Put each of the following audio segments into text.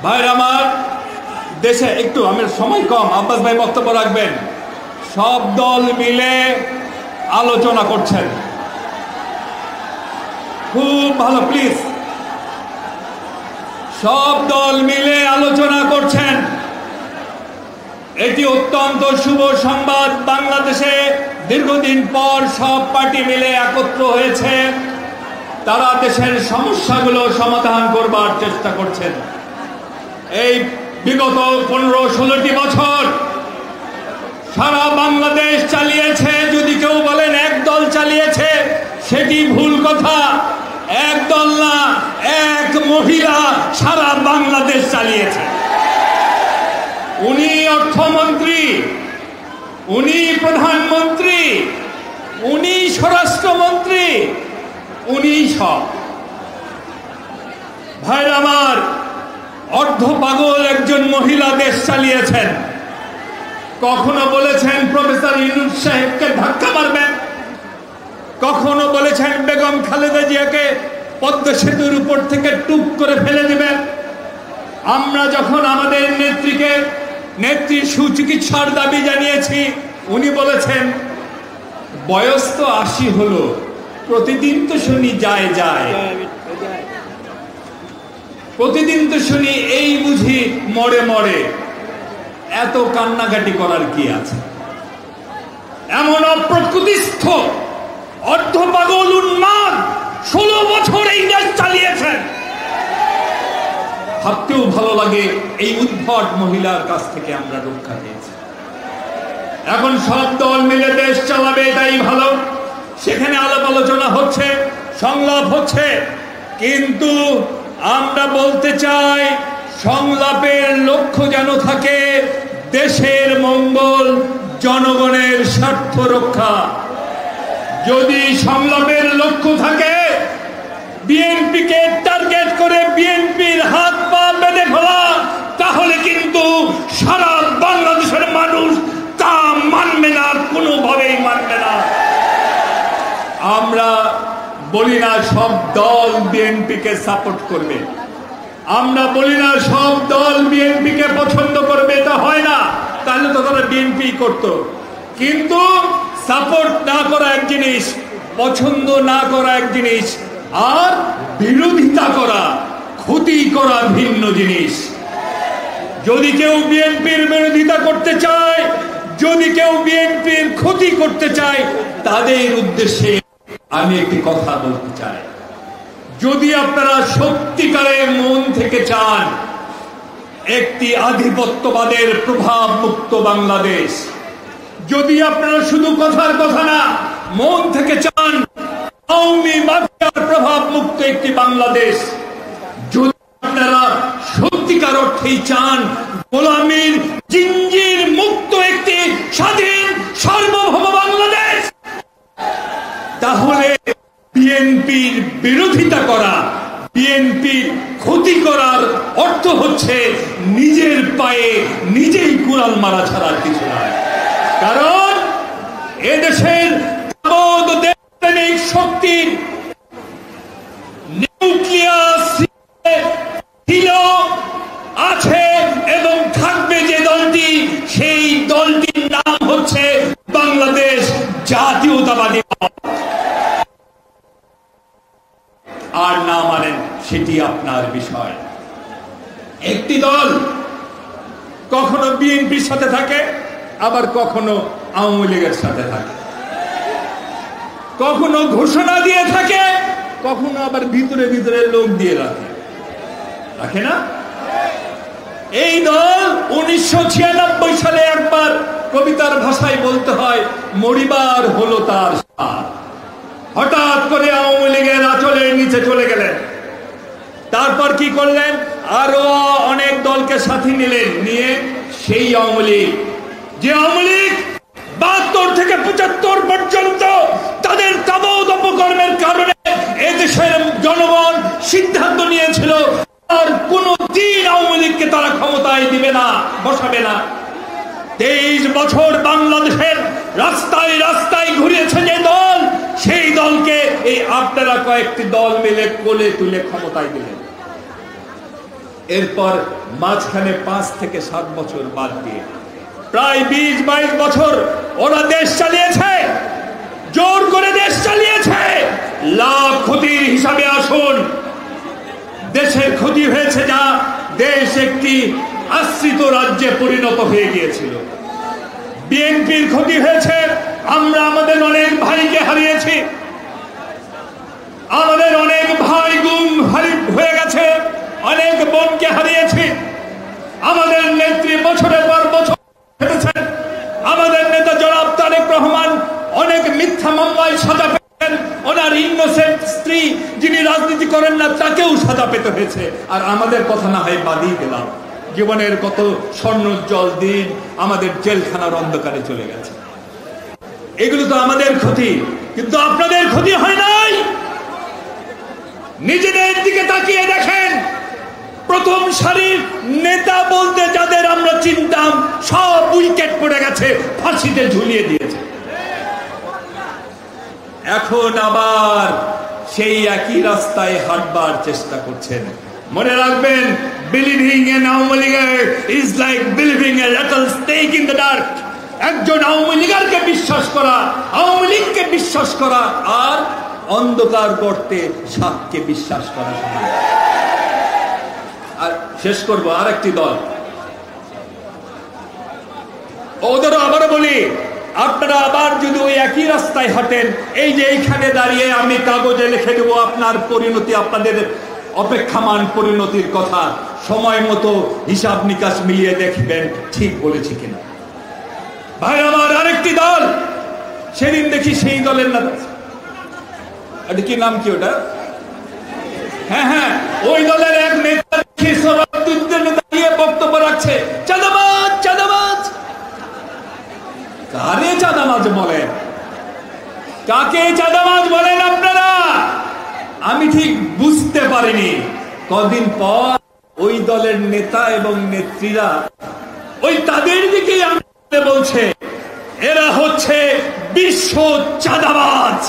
ভাইরা আমার, দেশে একটু আমার সময় কম, আব্বাস ভাই বক্তব্য রাখবেন। সব দল মিলে আলোচনা করছেন, খুব ভালো, প্লিজ। সব দল মিলে আলোচনা করছেন, এটি অত্যন্ত শুভ সংবাদ। বাংলাদেশে দীর্ঘদিন পর সব পার্টি মিলে একত্র হয়েছে, তারা দেশের সমস্যাগুলো সমাধান করবার চেষ্টা করছেন। এই বিগত 15-16টি বছর সারা বাংলাদেশ চালিয়েছে। যদি কেউ বলেন এক দল চালিয়েছে, সেটি ভুল কথা। এক দল না, এক মহিলা সারা বাংলাদেশ চালিয়েছে। উনি অর্থমন্ত্রী, উনি প্রধানমন্ত্রী, উনি স্বরাষ্ট্রমন্ত্রী, উনি সব। ভাইরা আমার, অর্ধ পাগল একজন মহিলা দেশ চালিয়েছেন। কখনো বলেছেন প্রফেসর ইউনূস সাহেবকে ধাক্কা মারবেন, কখনো বলেছেন বেগম খালেদা জিয়াকে পদ্মা সেতুর উপর থেকে টুক করে ফেলে দিবেন। আমরা যখন আমাদের নেত্রীর সুচিকিৎসার দাবি জানিয়েছি, উনি বলেছেন বয়স তো 80 হলো, প্রতিদিন তো শুনি যায় যায়, প্রতিদিন তো শুনি এই বুঝি মরে মরে, এত কান্নাকাটি করার কি আছে? এমন অপ্রকৃতিস্থ অর্ধ পাগল উন্মাদ 16 বছর এই দেশ চালিয়েছেন। ভাবতেও ভালো লাগে, এই উদ্ভট মহিলার কাছ থেকে আমরা রক্ষা পেয়েছি। এখন সব দল মিলে দেশ চালাবে, তাই ভালো। সেখানে আলাপ আলোচনা হচ্ছে, সংলাপ হচ্ছে, কিন্তু আমরা বলতে চাই সংলাপের লক্ষ্য যেন থাকে দেশের মঙ্গল, জনগণের স্বার্থ রক্ষা। যদি সংলাপের লক্ষ্য থাকে বিএনপিকে টার্গেট করে বিএনপির হাত পা বেঁধে ফেলা, তাহলে কিন্তু সারা বাংলাদেশের মানুষ তা মানবে না, কোনোভাবেই মানবে না। আমরা বলি না সব দল বিএনপিকে সাপোর্ট করবে, আমরা বলি না সব দল বিএনপিকে পছন্দ করবে, তা হয় না। তাহলে তো তারা বিএনপি করত। কিন্তু সাপোর্ট না করা এক জিনিস, পছন্দ না করা এক জিনিস, আর বিরোধিতা করা, ক্ষতি করা ভিন্ন জিনিস। যদি কেউ বিএনপির বিরোধিতা করতে চায়, যদি কেউ বিএনপির ক্ষতি করতে চায়, তাদের উদ্দেশ্যে আমি একটি কথা বলতে চাই। যদি আপনারা সত্যিকারের মন থেকে চান একটি আধিপত্যবাদের প্রভাব মুক্ত বাংলাদেশ, যদি আপনারা শুধু কথার কথা না, মন থেকে চান আওয়ামী মাফিয়ার প্রভাব মুক্ত একটি বাংলাদেশ, যদি আপনারা সত্যিকার অর্থেই চান গোলামীর জিঞ্জির মুক্ত একটি স্বাধীন সার্বভৌম বাংলাদেশ, তাহলে বিএনপির বিরোধিতা করা, বিএনপির ক্ষতি করার অর্থ হচ্ছে নিজের পায়ে নিজেই কুড়াল মারা ছাড়া কিছু নয়। কারণ এদেশের দেশপ্রেমিক শক্তি নিউক্লিয়াস ছিল, আছে এবং থাকবে যে দলটি, সেই দলটির নাম হচ্ছে বাংলাদেশ জাতীয়তাবাদী। আর না মানেন সেটি আপনার বিষয়। একটি দল কখনো বিএনপির সাথে থাকে, আবার কখনো আওয়ামী লীগের সাথে থাকে, কখনো ঘোষণা দিয়ে থাকে, কখনো আবার ভিতরে ভিতরে লোক দিয়ে রাখে না। এই দল 1996 সালে একবার কবিতার ভাষায় বলতে হয় মরিবার হলো তার সার। হঠাৎ করে আওয়ামী লীগের আঁচলের নিচে চলে গেলেন। তারপর কি করলেন? আরো অনেক দলকে সাথে নিলেন, নিয়ে সেই আওয়ামী লীগ, যে আওয়ামী লীগ 72 থেকে 75 পর্যন্ত তাদের তাবৎ অপকর্মের কারণে এদেশের জনগণ সিদ্ধান্ত নিয়েছিল আর কোনদিন আওয়ামী লীগকে তারা ক্ষমতায় দিবে না, বসাবে না। 23 বছর বাংলাদেশের রাস্তায় রাস্তায় ঘুরিয়েছে যে দল, সেই দলকে এই আপনারা কয়েকটি দল মিলে কোলে তুলে ক্ষমতায় দিলেন। এরপর মাঝখানে 5 থেকে 7 বছর বাদ দিয়ে প্রায় 20-22 বছর ওরা দেশ চালিয়েছে, জোর করে দেশ চালিয়েছে। লাভ ক্ষতির হিসাবে আসুন, দেশের ক্ষতি হয়েছে যা, দেশ একটি আশ্রিত রাজ্যে পরিণত হয়ে গিয়েছিল। বিএনপির ক্ষতি হয়েছে, আমরা আমাদের অনেক ভাইকে হারিয়েছি, আমাদের অনেক ভাই গুম হয়ে গেছে, অনেক বোনকে হারিয়েছি। আমাদের নেত্রী বছরের পর বছর হেঁটেছেন, আমাদের নেতা জনাব তারেক রহমান অনেক মিথ্যা মামলায় সাজা পেয়েছেন, ওনার ইনোসেন্ট স্ত্রী যিনি রাজনীতি করেন না তাকেও সাজা পেতে হয়েছে। আর আমাদের কথা না হয় বাদই দিলাম, জীবনের কত স্বর্ণোজ্জ্বল দিন আমাদের জেলখানার অন্ধকারে চলে গেছে। এগুলো তো আমাদের ক্ষতি, কিন্তু আপনাদের ক্ষতি হয় নাই। নিজেদের দিকে তাকিয়ে দেখেন, প্রথম সারির নেতা বলতে যাদের আমরা চিনতাম সব উইকেট পড়ে গেছে, ফাঁসিতে ঝুলিয়ে দিয়েছে। এখন আবার সেই একই রাস্তায় হাঁটবার চেষ্টা করছেন। মনে রাখবেন, believing in Awami Leaguer is like believing a little snake in the dark. একজন আওয়ামী লীগারকে বিশ্বাস করা, আওয়ামী লীগকে বিশ্বাস করা, আর অন্ধকার গর্তে সাপকে বিশ্বাস করা। আর শেষ করবো আরেকটি দল, ওদেরও আবারও বলি, আপনারা আবার যদি ওই একই রাস্তায় হাঁটেন, এই যে এইখানে দাঁড়িয়ে আমি কাগজে লিখে দেবো আপনার পরিণতি, আপনাদের অপেক্ষামান পরিণতির কথা, সময় মতো হিসাব নিকাশ মিলিয়ে দেখবেন ঠিক বলেছি কিনা। ভাই আমার আরেকটি দল, সেদিন দেখি সেই দলের না, এটা কি নাম কি ওটা, হ্যাঁ ওই দলের এক নেতা দাঁড়িয়ে বক্তব্য রাখছে, চাঁদাবাজ চাঁদাবাজ। কারে চাঁদাবাজ বলেন, কাকে চাঁদাবাজ বলেন আপনারা? আমি ঠিক বুঝতে পারিনি। কদিন পর ওই দলের নেতা এবং নেত্রীরা ওই তাদের দিকেই বলছে এরা হচ্ছে বিশ্ব চাঁদাবাজ।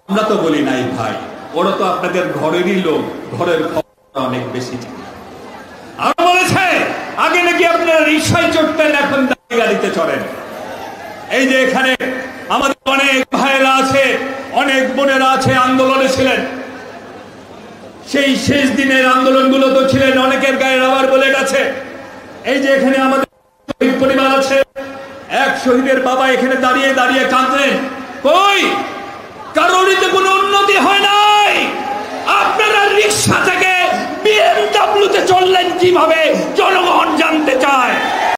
আমরা তো বলি নাই ভাই, ওরা তো আপনাদের ঘরেরই লোক, ঘরের খবর অনেক বেশি জানে। আর বলেছে আগে নাকি আপনারা রিকশায় চড়তেন, এখন গাড়িতে চড়েন। এই যে এখানে আমাদের অনেক ভাইয়েরা আছে, অনেক বোনেরা আছে, আন্দোলনে ছিলেন। সেই শেষ দিনের আন্দোলনগুলো তো ছিলেন, অনেকের গায়ে রাবার বুলেট আছে। এই যে এখানে আমাদের শহীদ পরিবার আছে, এক শহীদের বাবা এখানে দাঁড়িয়ে দাঁড়িয়ে কাঁদলেন। কই কারোরই কোনো উন্নতি হয় নাই। আপনারা রিকশা থেকে বিএমডব্লিউতে চললেন কিভাবে? জনগণ